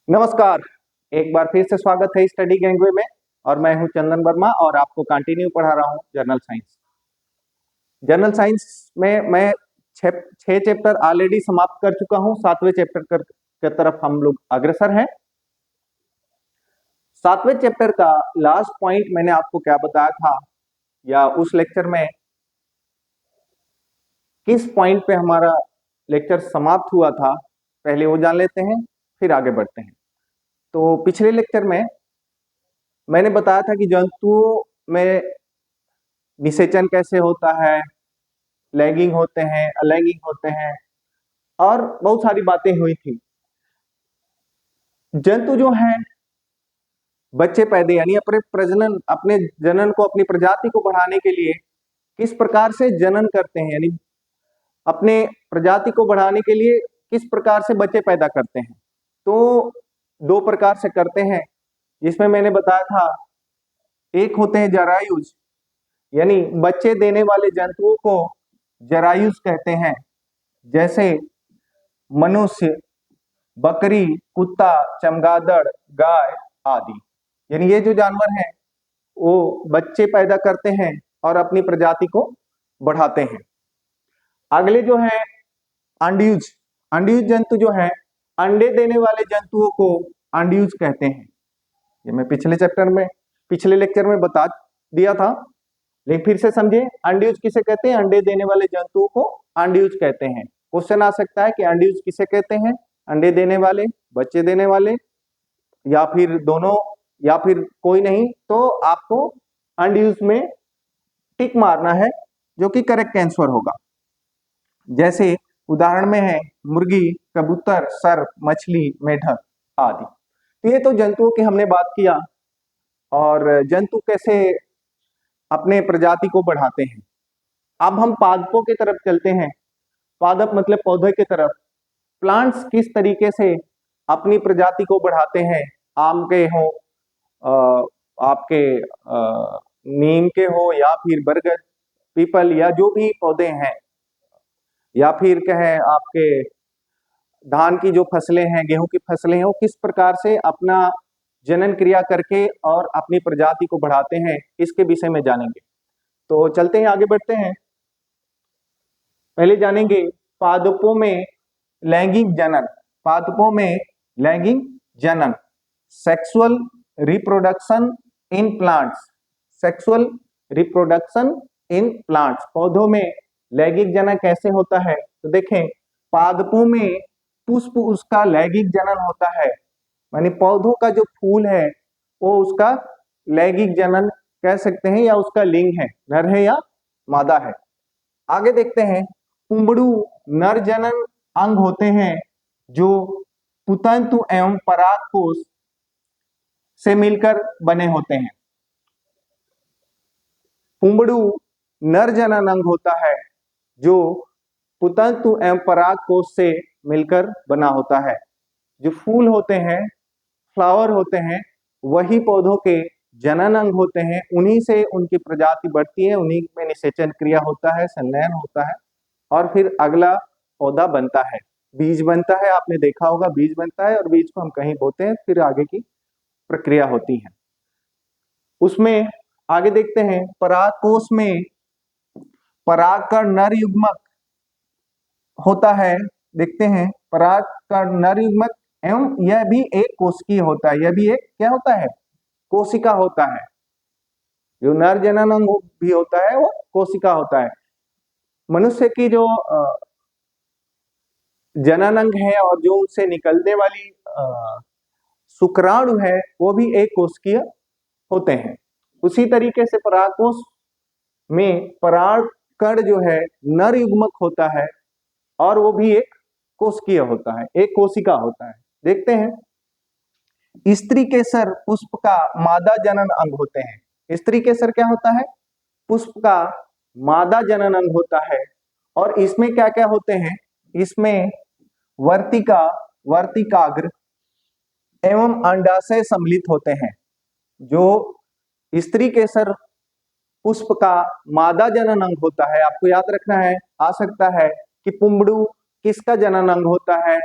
नमस्कार। एक बार फिर से स्वागत है स्टडी गैंगवे में। और मैं हूं चंदन वर्मा और आपको कंटिन्यू पढ़ा रहा हूं जनरल साइंस। जनरल साइंस में मैं छह चैप्टर ऑलरेडी समाप्त कर चुका हूं। 7वें चैप्टर की तरफ हम लोग अग्रसर हैं। 7वें चैप्टर का लास्ट पॉइंट मैंने आपको क्या बताया था, या उस लेक्चर में किस पॉइंट पे हमारा लेक्चर समाप्त हुआ था, पहले वो जान लेते हैं फिर आगे बढ़ते हैं। तो पिछले लेक्चर में मैंने बताया था कि जंतुओं में निषेचन कैसे होता है, लैगिंग होते हैं, अलैगिंग होते हैं, और बहुत सारी बातें हुई थी। जंतु जो हैं बच्चे पैदा यानी अपने जनन को, अपनी प्रजाति को बढ़ाने के लिए किस प्रकार से जनन करते हैं, यानी अपने प्रजाति को बढ़ाने के लिए किस प्रकार से बच्चे पैदा करते हैं। तो दो प्रकार से करते हैं, जिसमें मैंने बताया था एक होते हैं जरायुज, यानी बच्चे देने वाले जंतुओं को जरायुज कहते हैं, जैसे मनुष्य, बकरी, कुत्ता, चमगादड़, गाय आदि। यानी ये जो जानवर हैं वो बच्चे पैदा करते हैं और अपनी प्रजाति को बढ़ाते हैं। अगले जो है अंडयुज। अंडयुज जंतु जो है, अंडे देने वाले जंतुओं को अंडयुज कहते हैं। ये मैं पिछले लेक्चर में बता दिया था, लेकिन फिर से समझे। अंडयुज किसे कहते हैं? अंडे देने वाले जंतुओं को अंडयुज कहते हैं। क्वेश्चन आ सकता है कि अंडयुज किसे कहते हैं? अंडे देने वाले, बच्चे देने वाले, या फिर दोनों, या फिर कोई नहीं। तो आपको अंडयुज में टिक मारना है, जो कि करेक्ट आंसर होगा। जैसे उदाहरण में है मुर्गी, कबूतर, सर्प, मछली, मेढक आदि। तो ये तो जंतुओं की हमने बात किया, और जंतु कैसे अपने प्रजाति को बढ़ाते हैं। अब हम पादपों की तरफ चलते हैं। पादप मतलब पौधे की तरफ। प्लांट्स किस तरीके से अपनी प्रजाति को बढ़ाते हैं। आम के हो, आपके नीम के हो, या फिर बरगद, पीपल, या जो भी पौधे हैं, या फिर कहें आपके धान की जो फसलें हैं, गेहूं की फसलें हैं, वो किस प्रकार से अपना जनन क्रिया करके और अपनी प्रजाति को बढ़ाते हैं, इसके विषय में जानेंगे। तो चलते हैं, आगे बढ़ते हैं। पहले जानेंगे पादपों में लैंगिक जनन। पादपों में लैंगिक जनन, sexual reproduction in plants. Sexual reproduction in plants, पौधों में लैंगिक जनन कैसे होता है? तो देखें, पादपों में पुष्प उसका लैंगिक जनन होता है, यानी पौधों का जो फूल है वो उसका लैंगिक जनन कह सकते हैं, या उसका लिंग है, नर है या मादा है। आगे देखते हैं, पुंबड़ू नर जनन अंग होते हैं जो पुतंतु एवं परागकोश से मिलकर बने होते हैं। पुंबड़ू नर जनन अंग होता है जो पुतंतु एवं परागकोश से मिलकर बना होता है। जो फूल होते हैं, फ्लावर होते हैं, वही पौधों के जनन अंग होते हैं। उन्हीं से उनकी प्रजाति बढ़ती है, उन्हीं में निषेचन क्रिया होता है, संलयन होता है, और फिर अगला पौधा बनता है, बीज बनता है। आपने देखा होगा, बीज बनता है और बीज को हम कहीं बोते हैं, फिर आगे की प्रक्रिया होती है। उसमें आगे देखते हैं, परागकोश में परागकण नर युग्मक होता है। देखते हैं, परागकण नर युग्मक एवं यह भी एक कोशिकीय होता है। यह भी एक क्या होता है? कोशिका होता है। जो नर जनन अंग भी होता है वो कोशिका होता है। मनुष्य की जो जनन अंग है और जो उससे निकलने वाली शुक्राणु है, वो भी एक कोशिकीय होते हैं। उसी तरीके से परागकोश में परागकण जो है नर युग्मक होता है, और वो भी एक कोशिकीय होता है, एक कोशिका होता है। देखते हैं, स्त्री केसर पुष्प का मादा जनन अंग होते हैं। स्त्री केसर क्या होता है? पुष्प का मादा जनन अंग होता है। और इसमें क्या क्या होते हैं? इसमें वर्तिका, वर्तिकाग्र एवं अंडाशय सम्मिलित होते हैं। जो स्त्री केसर पुष्प का मादा जनन अंग होता है, आपको याद रखना है, आ सकता है कि पुंबड़ू किसका जनन अंग होता है?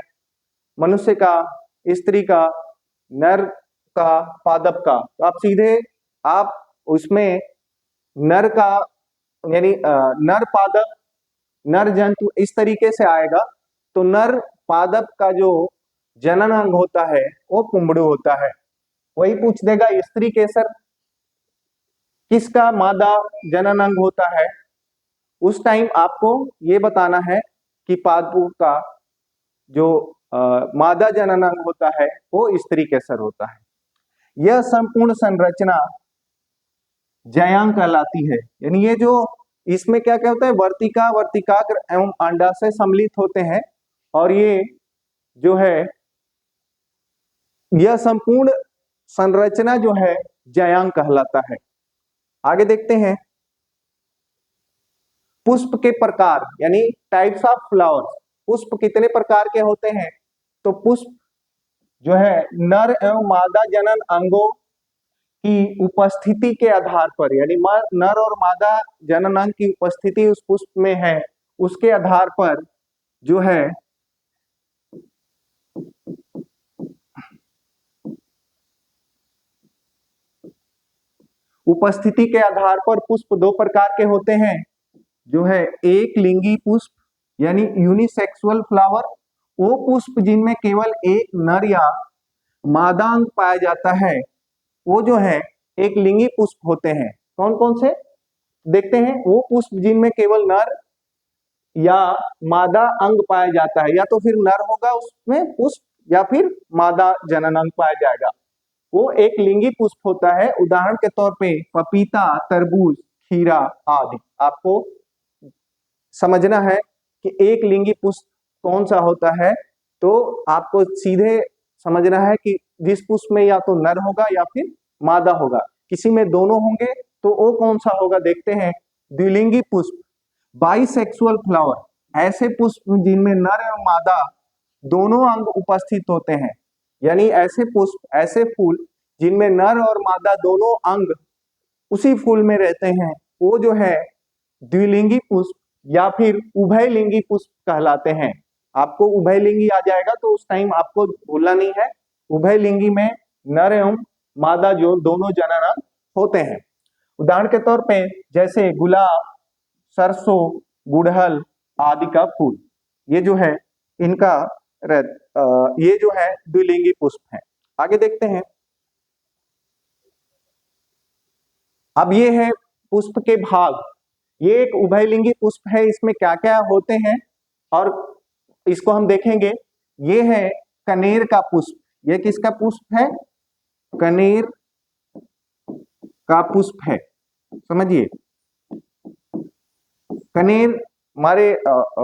मनुष्य का, स्त्री का, नर का पादप का, तो आप सीधे आप उसमें नर का यानी नर पादप नर जंतु इस तरीके से आएगा। तो नर पादप का जो जनन अंग होता है वो पुंबड़ू होता है। वही पूछ देगा स्त्री केसर किसका मादा जनन अंग होता है, उस टाइम आपको ये बताना है कि पादपों का जो मादा जनन अंग होता है वो स्त्री केसर होता है। यह संपूर्ण संरचना जयांग कहलाती है। यानी ये जो इसमें क्या क्या होता है, वर्तिका वर्तिकाग्र एवं अंडाशय सम्मिलित होते हैं, और ये जो है यह संपूर्ण संरचना जो है जयांग कहलाता है। आगे देखते हैं पुष्प के प्रकार यानी टाइप्स ऑफ फ्लावर्स। पुष्प कितने प्रकार के होते हैं, तो पुष्प जो है नर एवं मादा जनन अंगों की उपस्थिति के आधार पर, यानी नर और मादा जनन अंग की उपस्थिति उस पुष्प में है, उसके आधार पर जो है उपस्थिति के आधार पर पुष्प दो प्रकार के होते हैं, जो है एक लिंगी पुष्प यानी यूनिसेक्सुअल फ्लावर, वो पुष्प जिनमें केवल एक नर या मादा अंग पाया जाता है, वो जो है एक लिंगी पुष्प होते हैं। कौन कौन से देखते हैं, वो पुष्प जिनमें केवल नर या मादा अंग पाया जाता है, या तो फिर नर होगा उसमें पुष्प या फिर मादा जनन अंग पाया जाएगा, वो एक लिंगी पुष्प होता है। उदाहरण के तौर पे पपीता, तरबूज, खीरा आदि। आपको समझना है कि एक लिंगी पुष्प कौन सा होता है, तो आपको सीधे समझना है कि जिस पुष्प में या तो नर होगा या फिर मादा होगा, किसी में दोनों होंगे तो वो कौन सा होगा, देखते हैं। द्विलिंगी पुष्प बाइसेक्सुअल फ्लावर, ऐसे पुष्प जिनमें नर एवं मादा दोनों अंग उपस्थित होते हैं, यानी ऐसे पुष्प ऐसे फूल जिनमें नर और मादा दोनों अंग उसी फूल में रहते हैं, वो जो है द्विलिंगी पुष्प या फिर उभयलिंगी पुष्प कहलाते हैं। आपको उभयलिंगी आ जाएगा तो उस टाइम आपको भूलना नहीं है, उभयलिंगी में नर एवं मादा जो दोनों जनन अंग होते हैं। उदाहरण के तौर पे जैसे गुलाब, सरसों, गुड़हल आदि का फूल, ये जो है इनका ये जो है द्विलिंगी पुष्प है। आगे देखते हैं, अब ये है पुष्प के भाग। ये एक उभयलिंगी पुष्प है, इसमें क्या क्या होते हैं और इसको हम देखेंगे। ये है कनेर का पुष्प। ये किसका पुष्प है, कनेर का पुष्प है। समझिए, कनेर हमारे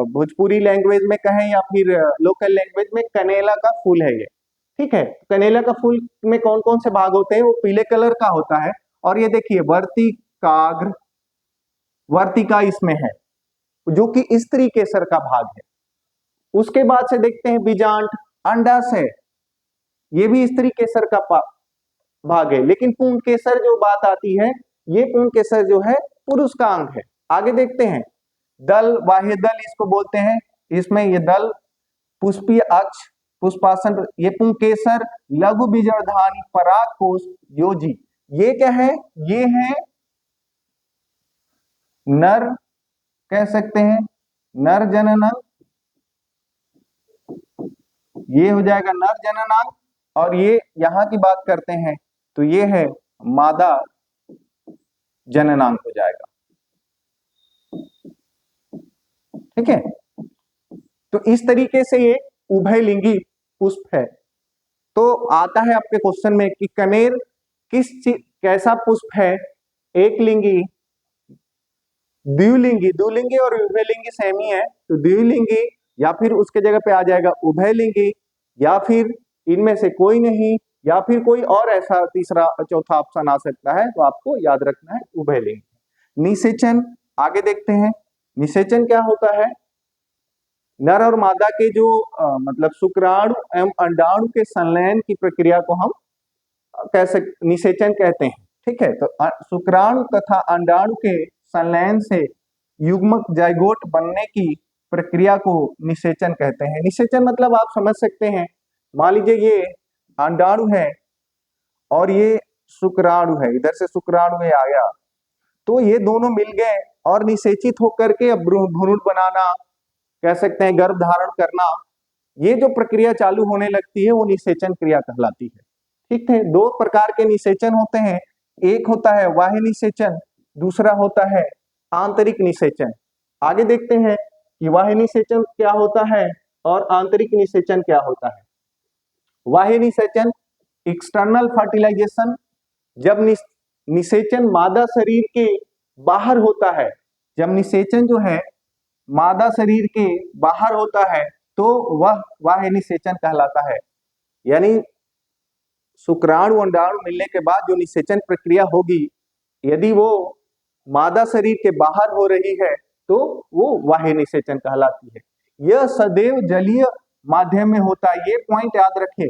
भोजपुरी लैंग्वेज में कहें या फिर लोकल लैंग्वेज में कनेला का फूल है ये, ठीक है। कनेला का फूल में कौन कौन से भाग होते हैं, वो पीले कलर का होता है। और ये देखिए वर्तिकाग्र, वर्तिका इसमें है जो कि स्त्री केसर का भाग है। उसके बाद से देखते हैं बीजांड, अंडाशय, ये भी स्त्री केसर का भाग है। लेकिन पूर्ण केसर जो बात आती है, ये पूर्ण केसर जो है पुरुष का अंग है। आगे देखते हैं दल, बाह्य दल इसको बोलते हैं। इसमें ये दल, पुष्पीय अक्ष, पुष्पासन, ये पुंकेसर, लघु बीजधानी, परागकोश, योजी, ये क्या है, ये है नर, कह सकते हैं नर जननांग, ये हो जाएगा नर जननांग। और ये यहां की बात करते हैं तो ये है मादा जननांग हो जाएगा, ठीक है। तो इस तरीके से ये उभयलिंगी पुष्प है। तो आता है आपके क्वेश्चन में कि कनेर कैसा पुष्प है, एक लिंगी, द्विलिंगी, द्विलिंगी और उभयलिंगी सेम ही है, तो द्विलिंगी या फिर उसके जगह पे आ जाएगा उभयलिंगी, या फिर इनमें से कोई नहीं, या फिर कोई और ऐसा तीसरा चौथा ऑप्शन आ सकता है, तो आपको याद रखना है उभयलिंगी। निषेचन, आगे देखते हैं निषेचन क्या होता है। नर और मादा के जो मतलब शुक्राणु एवं अंडाणु के संलयन की प्रक्रिया को हम कह सकते निषेचन कहते हैं, ठीक है। तो शुक्राणु तथा अंडाणु के संलयन से युग्मक जाइगोट बनने की प्रक्रिया को निषेचन कहते हैं। निषेचन मतलब आप समझ सकते हैं, मान लीजिए ये अंडाणु है और ये शुक्राणु है, इधर से शुक्राणु में आया, तो ये दोनों मिल गए और निषेचित होकर के अब भ्रूण बनाना, कह सकते हैं गर्भ धारण करना, ये जो प्रक्रिया चालू होने लगती है वो निषेचन क्रिया कहलाती है। ठीक है, दो प्रकार के निषेचन होते हैं, एक होता है बाह्य निषेचन, दूसरा होता है आंतरिक निषेचन। आगे देखते हैं कि बाह्य निषेचन क्या होता है और आंतरिक निषेचन क्या होता है। बाह्य निषेचन एक्सटर्नल फर्टिलाइजेशन, जब निषेचन मादा शरीर के बाहर होता है, जब निषेचन जो है मादा शरीर के बाहर होता है तो वह बाह्य निषेचन कहलाता है। यानी शुक्राणु अंडाणु मिलने के बाद जो निषेचन प्रक्रिया होगी, यदि वो मादा शरीर के बाहर हो रही है तो वो बाह्य निषेचन कहलाती है। यह सदैव जलीय माध्यम में होता है, ये पॉइंट याद रखें,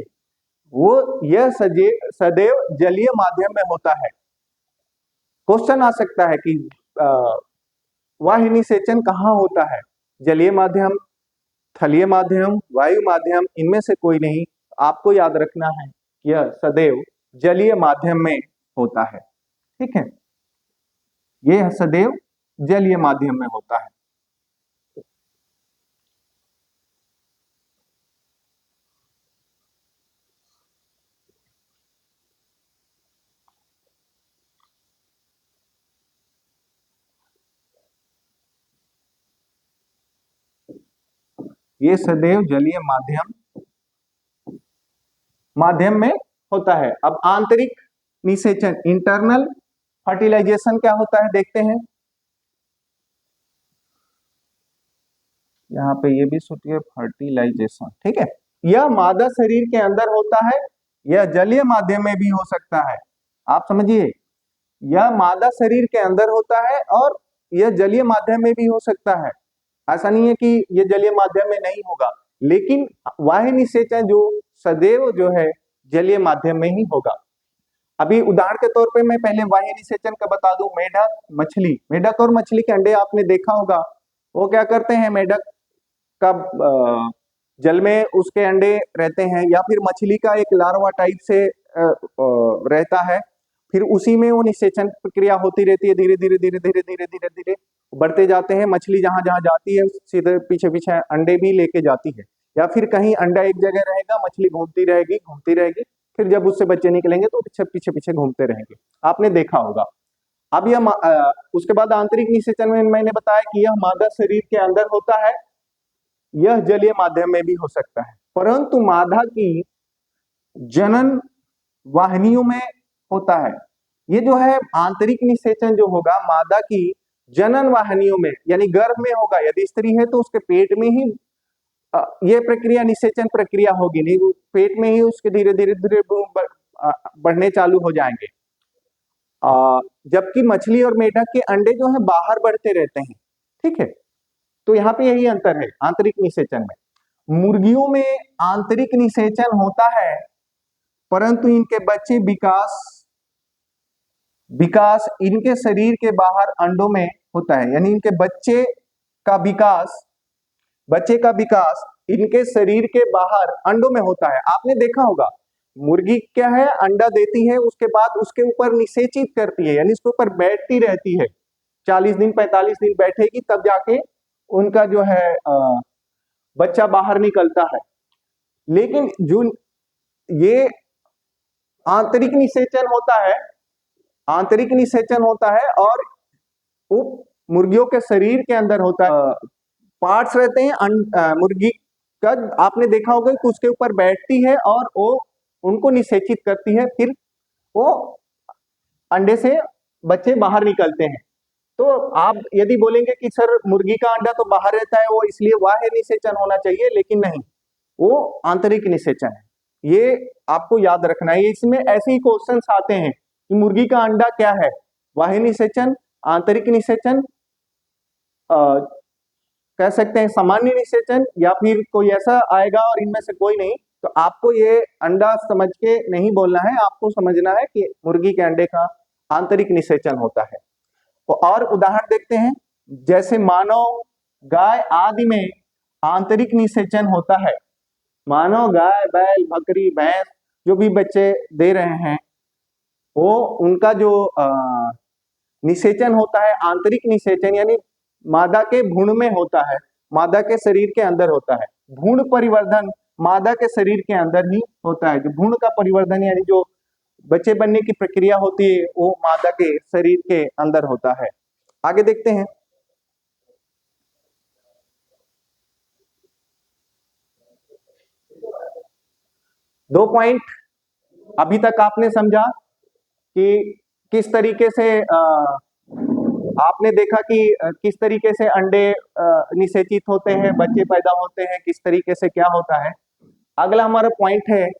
वो यह सदैव जलीय माध्यम में होता है। क्वेश्चन आ सकता है कि बाह्य निषेचन कहाँ होता है, जलीय माध्यम, थलीय माध्यम, वायु माध्यम, इनमें से कोई नहीं। आपको याद रखना है कि यह सदैव जलीय माध्यम में होता है। ठीक है, यह सदैव जलीय माध्यम में होता है। ये सदैव जलीय माध्यम में होता है। अब आंतरिक निषेचन, इंटरनल फर्टिलाइजेशन क्या होता है देखते हैं। यहाँ पे ये भी सूत्रीय फर्टिलाइजेशन, ठीक है, यह मादा शरीर के अंदर होता है, यह जलीय माध्यम में भी हो सकता है। आप समझिए, यह मादा शरीर के अंदर होता है और यह जलीय माध्यम में भी हो सकता है। ऐसा नहीं है कि यह जलीय माध्यम में नहीं होगा, लेकिन बाह्य निषेचन जो सदैव जो है जलीय माध्यम में ही होगा। अभी उदाहरण के तौर पे मैं पहले बाह्य निषेचन का बता दूं। मेढक, मछली, मेढक और मछली के अंडे आपने देखा होगा, वो क्या करते हैं, मेढक का जल में उसके अंडे रहते हैं, या फिर मछली का एक लार्वा टाइप से रहता है, फिर उसी में वो निषेचन प्रक्रिया होती रहती है, धीरे धीरे धीरे धीरे धीरे धीरे धीरे बढ़ते जाते हैं। मछली जहां जहां जाती है सीधे पीछे पीछे अंडे भी लेके जाती है, या फिर कहीं अंडा एक जगह रहेगा, मछली घूमती रहेगी, फिर जब उससे बच्चे निकलेंगे तो पीछे पीछे पीछे घूमते रहेंगे। आपने देखा होगा। अब यह उसके बाद आंतरिक निषेचन में मैंने बताया कि यह मादा शरीर के अंदर होता है, यह जलीय माध्यम में भी हो सकता है, परंतु मादा की जनन वाहिनियों में होता है। ये जो है आंतरिक निषेचन जो होगा मादा की जनन वाहिनियों में, यानी गर्भ में होगा। यदि स्त्री है तो उसके पेट में ही ये प्रक्रिया निषेचन प्रक्रिया होगी, नहीं पेट में ही उसके धीरे धीरे धीरे बढ़ने चालू हो जाएंगे। जबकि मछली और मेढक के अंडे जो है बाहर बढ़ते रहते हैं। ठीक है, तो यहाँ पे यही अंतर है आंतरिक निषेचन में। मुर्गियों में आंतरिक निषेचन होता है, परंतु इनके बच्चे विकास इनके शरीर के बाहर अंडों में होता है। यानी इनके बच्चे का विकास इनके शरीर के बाहर अंडों में होता है। आपने देखा होगा, मुर्गी क्या है, अंडा देती है, उसके बाद उसके ऊपर निषेचित करती है, यानी उसके ऊपर बैठती रहती है, 40 दिन 45 दिन बैठेगी, तब जाके उनका जो है बच्चा बाहर निकलता है। लेकिन जो ये आंतरिक निषेचन होता है और वो मुर्गियों के शरीर के अंदर होता है, पार्ट्स रहते हैं मुर्गी का, आपने देखा होगा कि उसके ऊपर बैठती है और वो उनको निषेचित करती है, फिर वो अंडे से बच्चे बाहर निकलते हैं। तो आप यदि बोलेंगे कि सर मुर्गी का अंडा तो बाहर रहता है, वो इसलिए बाह्य निषेचन होना चाहिए, लेकिन नहीं, वो आंतरिक निषेचन है। ये आपको याद रखना है। इसमें ऐसे ही क्वेश्चंस आते हैं कि मुर्गी का अंडा क्या है, बाह्य निषेचन, आंतरिक निषेचन, कह सकते हैं सामान्य निषेचन, या फिर कोई ऐसा आएगा और इनमें से कोई नहीं। तो आपको ये अंडा समझ के नहीं बोलना है, आपको समझना है कि मुर्गी के अंडे का आंतरिक निषेचन होता है। तो और उदाहरण देखते हैं, जैसे मानव, गाय आदि में आंतरिक निषेचन होता है। मानव, गाय, बैल, बकरी, भैंस, जो भी बच्चे दे रहे हैं वो उनका जो निषेचन होता है, आंतरिक निषेचन यानी मादा के भ्रूण में होता है, मादा के शरीर के अंदर होता है। भ्रूण परिवर्धन मादा के शरीर के अंदर ही होता है। जो भ्रूण का परिवर्धन यानी जो बच्चे बनने की प्रक्रिया होती है वो मादा के शरीर के अंदर होता है। आगे देखते हैं। दो पॉइंट अभी तक आपने समझा कि किस तरीके से आपने देखा कि किस तरीके से अंडे निषेचित होते हैं, बच्चे पैदा होते हैं, किस तरीके से क्या होता है। अगला हमारा पॉइंट है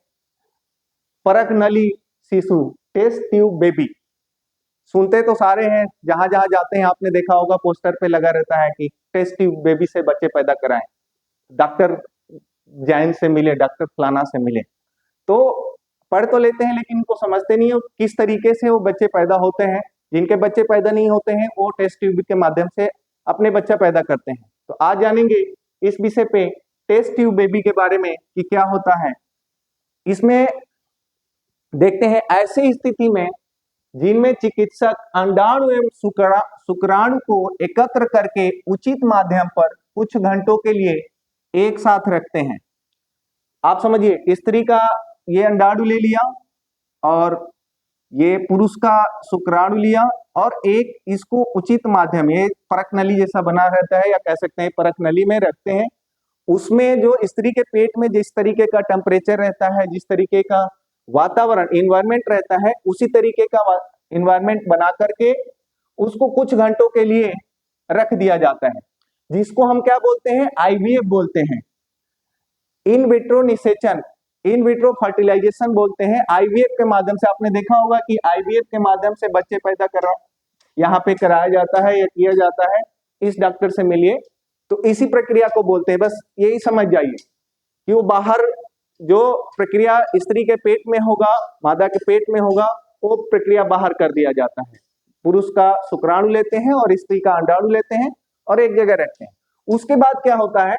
परक नली शिशु, टेस्ट ट्यूब बेबी। सुनते तो सारे हैं, जहां जहां जाते हैं आपने देखा होगा पोस्टर पे लगा रहता है कि टेस्ट ट्यूब बेबी से बच्चे पैदा कराएं, डॉक्टर जैन से मिले, डॉक्टर फलाना से मिले। तो पढ़ तो लेते हैं लेकिन इनको समझते नहीं है किस तरीके से वो बच्चे पैदा होते हैं। जिनके बच्चे पैदा नहीं होते हैं वो टेस्ट ट्यूब के माध्यम से अपने बच्चा पैदा करते हैं। तो आज जानेंगे इस विषय पे टेस्ट ट्यूब बेबी के बारे में कि क्या होता है। इसमें देखते हैं ऐसी स्थिति में जिनमें चिकित्सक अंडाणु एवं शुक्राणु को एकत्र करके उचित माध्यम पर कुछ घंटों के लिए एक साथ रखते हैं। आप समझिए, स्त्री का ये अंडाणु ले लिया और ये पुरुष का शुक्राणु लिया और एक इसको उचित माध्यम, ये परक नली जैसा बना रहता है या कह सकते हैं परक नली में रखते हैं। उसमें जो स्त्री के पेट में जिस तरीके का टेम्परेचर रहता है, जिस तरीके का वातावरण इन्वायरमेंट रहता है, उसी तरीके का इन्वायरमेंट बना करके उसको कुछ घंटों के लिए रख दिया जाता है, जिसको हम क्या बोलते हैं, आईवीएफ बोलते हैं, इन विट्रो निषेचन, इन विट्रो फर्टिलाइजेशन बोलते हैं। आईवीएफ के माध्यम से आपने देखा होगा कि आईवीएफ के माध्यम से बच्चे पैदा कर यहाँ पे कराया जाता है या किया जाता है, इस डॉक्टर से मिलिए। तो इसी प्रक्रिया को बोलते हैं। बस यही समझ जाइए कि वो बाहर जो प्रक्रिया स्त्री के पेट में होगा, मादा के पेट में होगा, वो प्रक्रिया बाहर कर दिया जाता है। पुरुष का शुक्राणु लेते हैं और स्त्री का अंडाणु लेते हैं और एक जगह रखते हैं। उसके बाद क्या होता है,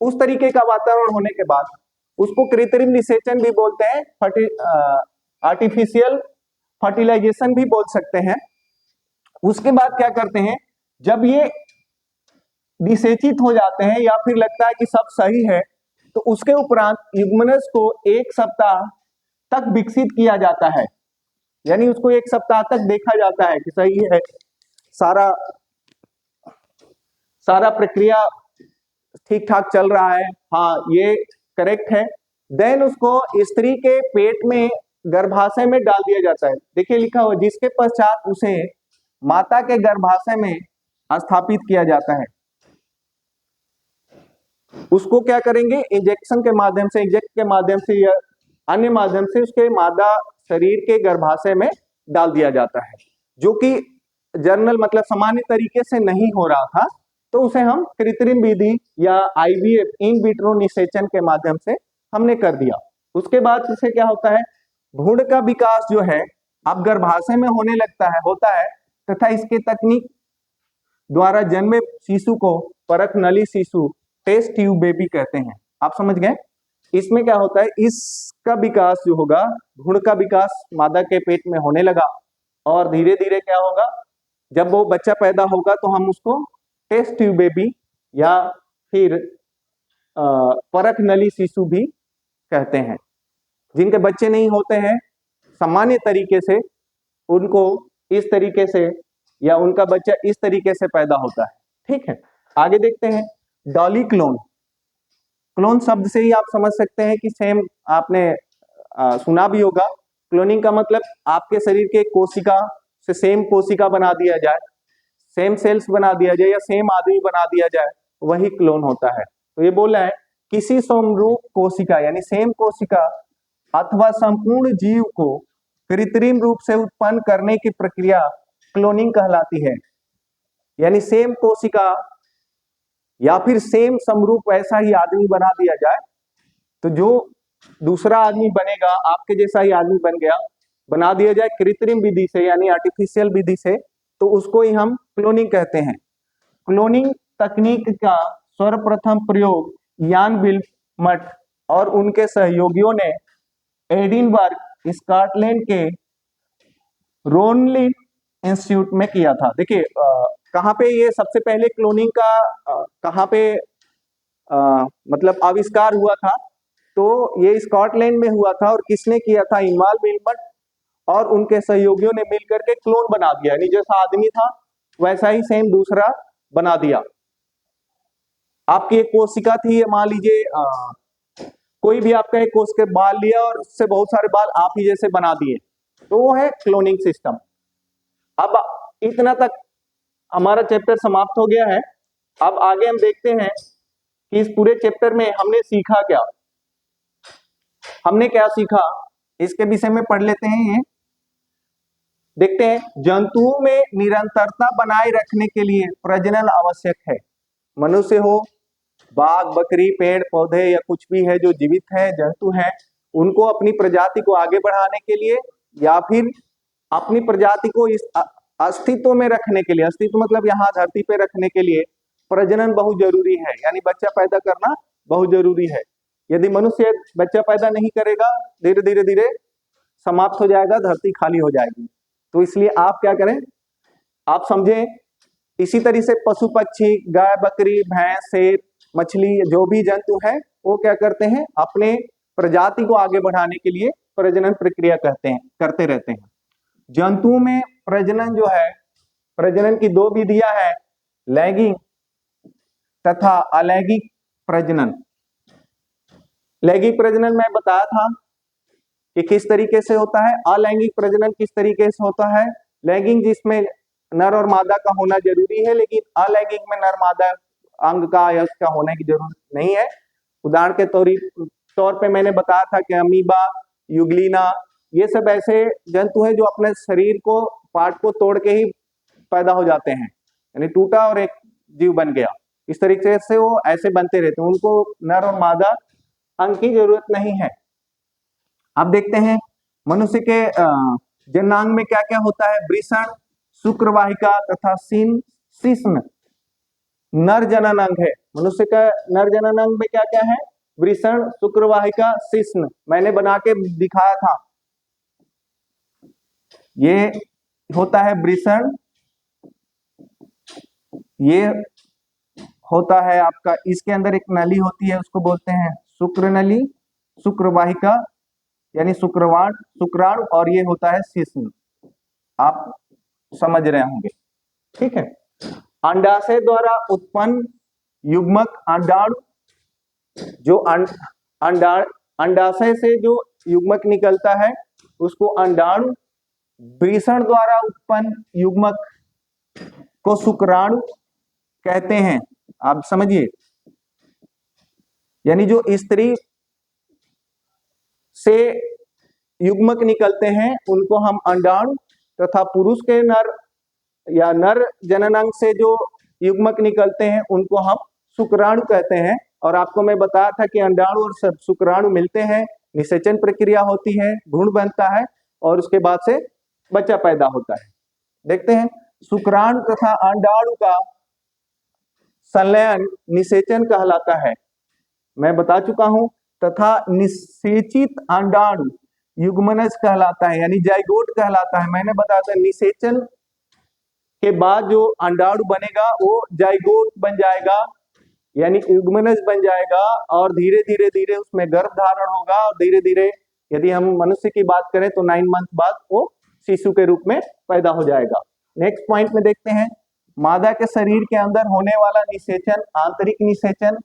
उस तरीके का वातावरण होने के बाद उसको कृत्रिम निषेचन भी बोलते हैं, आर्टिफिशियल फर्टिलाइजेशन भी बोल सकते हैं। उसके बाद क्या करते हैं, जब ये निषेचित हो जाते हैं या फिर लगता है कि सब सही है, तो उसके उपरांत युग्मनज को 1 सप्ताह तक विकसित किया जाता है। यानी उसको 1 सप्ताह तक देखा जाता है कि सही है, सारा प्रक्रिया ठीक ठाक चल रहा है, हाँ ये करेक्ट है। देन उसको स्त्री के पेट में गर्भाशय में डाल दिया जाता है। देखिए लिखा हुआ, जिसके पश्चात उसे माता के गर्भाशय में स्थापित किया जाता है। उसको क्या करेंगे, इंजेक्शन के माध्यम से, इंजेक्ट के माध्यम से या अन्य माध्यम से उसके मादा शरीर के गर्भाशय में डाल दिया जाता है, जो कि जनरल मतलब सामान्य तरीके से नहीं हो रहा था। तो उसे हम कृत्रिम विधि या आईवीएफ, इन विट्रो निषेचन के माध्यम से हमने कर दिया। उसके बाद उसे क्या होता है, भ्रूण का विकास जो है अब गर्भाशय में होने होता है तथा इसके तकनीक द्वारा जन्मे शिशु को परक नली शिशु, टेस्ट ट्यूब बेबी कहते हैं। आप समझ गए। इसमें क्या होता है, इसका विकास जो होगा, भ्रूण का विकास मादा के पेट में होने लगा और धीरे धीरे क्या होगा, जब वो बच्चा पैदा होगा तो हम उसको टेस्ट ट्यूब बेबी या फिर परक नली शिशु भी कहते हैं। जिनके बच्चे नहीं होते हैं, सामान्य तरीके से उनको इस तरीके से या उनका बच्चा इस तरीके से पैदा होता है। ठीक है, आगे देखते हैं। डॉली क्लोन, क्लोन शब्द से ही आप समझ सकते हैं कि सेम आपने सुना भी होगा। क्लोनिंग का मतलब आपके शरीर के कोशिका से सेम कोशिका बना दिया जाए, सेम सेल्स बना दिया जाए या सेम आदमी बना दिया जाए, वही क्लोन होता है। तो ये बोला है किसी समरूप कोशिका यानी सेम कोशिका अथवा संपूर्ण जीव को कृत्रिम रूप से उत्पन्न करने की प्रक्रिया क्लोनिंग कहलाती है। यानी सेम कोशिका या फिर सेम समरूप ऐसा ही आदमी बना दिया जाए, तो जो दूसरा आदमी बनेगा, आपके जैसा ही आदमी बन गया, बना दिया जाए कृत्रिम विधि से यानी आर्टिफिशियल विधि से, तो उसको ही हम क्लोनिंग कहते हैं। क्लोनिंग तकनीक का सर्वप्रथम प्रयोग यान विल्मट और उनके सहयोगियों ने एडिनबर्ग स्कॉटलैंड के रोनलिन इंस्टीट्यूट में किया था। देखिए कहाँ पे ये सबसे पहले क्लोनिंग का कहाँ पे मतलब आविष्कार हुआ था, तो ये स्कॉटलैंड में हुआ था। और किसने किया था? इमाल मिलमट और उनके सहयोगियों ने मिलकर के क्लोन बना दिया, यानी जैसा आदमी था वैसा ही सेम दूसरा बना दिया। आपकी एक कोशिका थी, मान लीजिए कोई भी आपका एक कोश के बाल लिया और उससे बहुत सारे बाल आप ही जैसे बना दिए, तो वो है क्लोनिंग सिस्टम। अब इतना तक हमारा चैप्टर समाप्त हो गया है। अब आगे हम देखते हैं कि इस पूरे चैप्टर में हमने सीखा क्या। हमने क्या सीखा इसके विषय में पढ़ लेते हैं। ये देखते हैं, जंतुओं में निरंतरता बनाए रखने के लिए प्रजनन आवश्यक है। मनुष्य हो, बाघ, बकरी, पेड़ पौधे या कुछ भी है जो जीवित है, जंतु है, उनको अपनी प्रजाति को आगे बढ़ाने के लिए या फिर अपनी प्रजाति को इस अस्तित्व में रखने के लिए, अस्तित्व मतलब यहाँ धरती पे रखने के लिए प्रजनन बहुत जरूरी है, यानी बच्चा पैदा करना बहुत जरूरी है। यदि मनुष्य बच्चा पैदा नहीं करेगा, धीरे धीरे धीरे समाप्त हो जाएगा, धरती खाली हो जाएगी। तो इसलिए आप क्या करें, आप समझें। इसी तरह से पशु पक्षी, गाय, बकरी, भैंस, शेर, मछली, जो भी जंतु है वो क्या करते हैं, अपने प्रजाति को आगे बढ़ाने के लिए प्रजनन प्रक्रिया करते रहते हैं। जंतुओं में प्रजनन जो है, प्रजनन की दो विधियां हैं, लैंगिक तथा अलैंगिक प्रजनन। लैंगिक प्रजनन मैं बताया था कि किस तरीके से होता है, अलैंगिक प्रजनन किस तरीके से होता है। लैंगिक जिसमें नर और मादा का होना जरूरी है, लेकिन अलैंगिक में नर मादा अंग का या उसका होने की जरूरत नहीं है। उदाहरण के तौर पे मैंने बताया था कि अमीबा, युगलिना, ये सब ऐसे जंतु हैं जो अपने शरीर को, पार्ट को तोड़ के ही पैदा हो जाते हैं, यानी टूटा और एक जीव बन गया। इस तरीके से वो ऐसे बनते रहते हैं, उनको नर और मादा अंग की जरूरत नहीं है। अब देखते हैं मनुष्य के जननांग में क्या क्या होता है। वृषण, शुक्रवाहिका तथा शिश्न नर जनन अंग है। मनुष्य का नर जनन अंग में क्या क्या है? वृषण, शुक्रवाहिका, शिश्न। मैंने बना के दिखाया था, ये होता है वृषण, ये होता है आपका, इसके अंदर एक नली होती है, उसको बोलते हैं शुक्र नली, शुक्रवाहिका यानी शुक्राणु, और ये होता है शिश्न। आप समझ रहे होंगे, ठीक है। अंडाशय द्वारा उत्पन्न युग्मक अंडाणु, जो अंडाशय से जो युग्मक निकलता है उसको अंडाणु, वृषण द्वारा उत्पन्न युग्मक को शुक्राणु कहते हैं। आप समझिए, यानी जो स्त्री से युग्मक निकलते हैं उनको हम अंडाणु, तथा पुरुष के नर या नर जननांग से जो युग्मक निकलते हैं उनको हम शुक्राणु कहते हैं। और आपको मैं बताया था कि अंडाणु और शुक्राणु मिलते हैं, निषेचन प्रक्रिया होती है, भ्रूण बनता है और उसके बाद से बच्चा पैदा होता है। देखते हैं, शुक्राणु तथा अंडाणु का संलयन निषेचन कहलाता है, मैं बता चुका हूं। तथा निषेचित अंडाणु युग्मनज कहलाता है, यानी जाइगोट कहलाता है। मैंने बताया था निषेचन के बाद जो अंडाणु बनेगा वो जाइगोट बन जाएगा, यानी युग्मनज बन जाएगा, और धीरे धीरे धीरे उसमें गर्भ धारण होगा, और धीरे धीरे यदि हम मनुष्य की बात करें तो 9 मंथ बाद वो शिशु के रूप में पैदा हो जाएगा। नेक्स्ट पॉइंट में देखते हैं, मादा के शरीर के अंदर होने वाला निषेचन आंतरिक निषेचन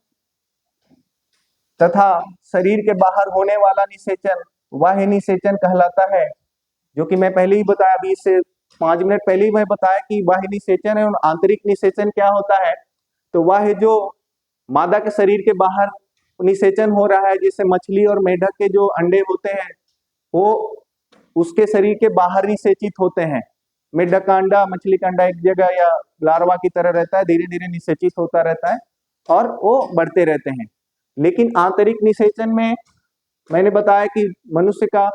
तथा शरीर के बाहर होने वाला निषेचन बाह्य निषेचन कहलाता है, जो कि मैं पहले ही बताया, अभी इससे 5 मिनट पहले ही मैं बताया कि बाह्य निषेचन है और आंतरिक निषेचन क्या होता है। तो वह जो मादा के शरीर के बाहर निषेचन हो रहा है, जैसे मछली और मेढक के जो अंडे होते हैं वो उसके शरीर के बाहर निषेचित होते हैं। मेढक का अंडा, मछली का अंडा एक जगह या लार्वा की तरह रहता है, धीरे धीरे निषेचित होता रहता है और वो बढ़ते रहते हैं। लेकिन आंतरिक निषेचन में मैंने बताया कि मनुष्य का,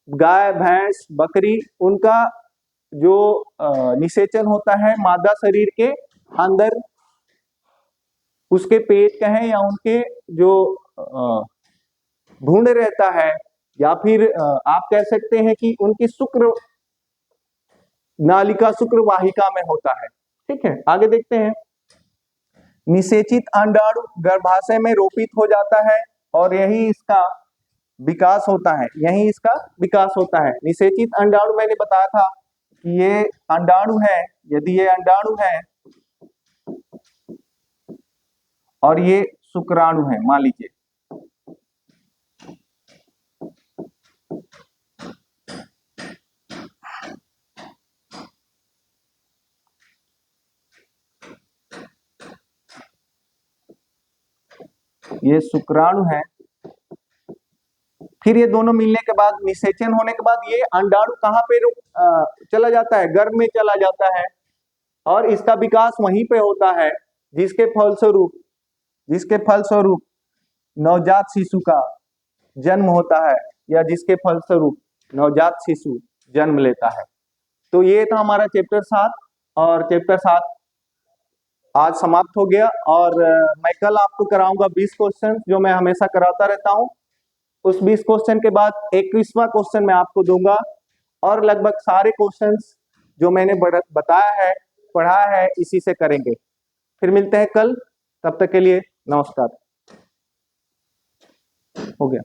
गाय, भैंस, बकरी, उनका जो निषेचन होता है मादा शरीर के अंदर, उसके पेट कहें या उनके जो भ्रूण रहता है या फिर आप कह सकते हैं कि उनकी शुक्र नालिका शुक्र वाहिका में होता है। ठीक है, आगे देखते हैं। निषेचित अंडाणु गर्भाशय में रोपित हो जाता है और यही इसका विकास होता है, यही इसका विकास होता है। निषेचित अंडाणु मैंने बताया था कि ये अंडाणु है, यदि ये अंडाणु है और ये शुक्राणु है, मान लीजिए, ये शुक्राणु है, फिर ये दोनों मिलने के बाद निषेचन होने के बाद ये अंडाणु कहाँ पे चला जाता है, गर्भ में चला जाता है और इसका विकास वहीं पे होता है, जिसके फलस्वरूप नवजात शिशु का जन्म होता है या जिसके फलस्वरूप नवजात शिशु जन्म लेता है। तो ये था हमारा चैप्टर 7 और चैप्टर 7 आज समाप्त हो गया। और मैं कल आपको कराऊंगा 20 क्वेश्चन जो मैं हमेशा कराता रहता हूं। उस 20 क्वेश्चन के बाद 21वां क्वेश्चन मैं आपको दूंगा और लगभग सारे क्वेश्चंस जो मैंने बताया है, पढ़ाया है, इसी से करेंगे। फिर मिलते हैं कल, तब तक के लिए नमस्कार। हो गया।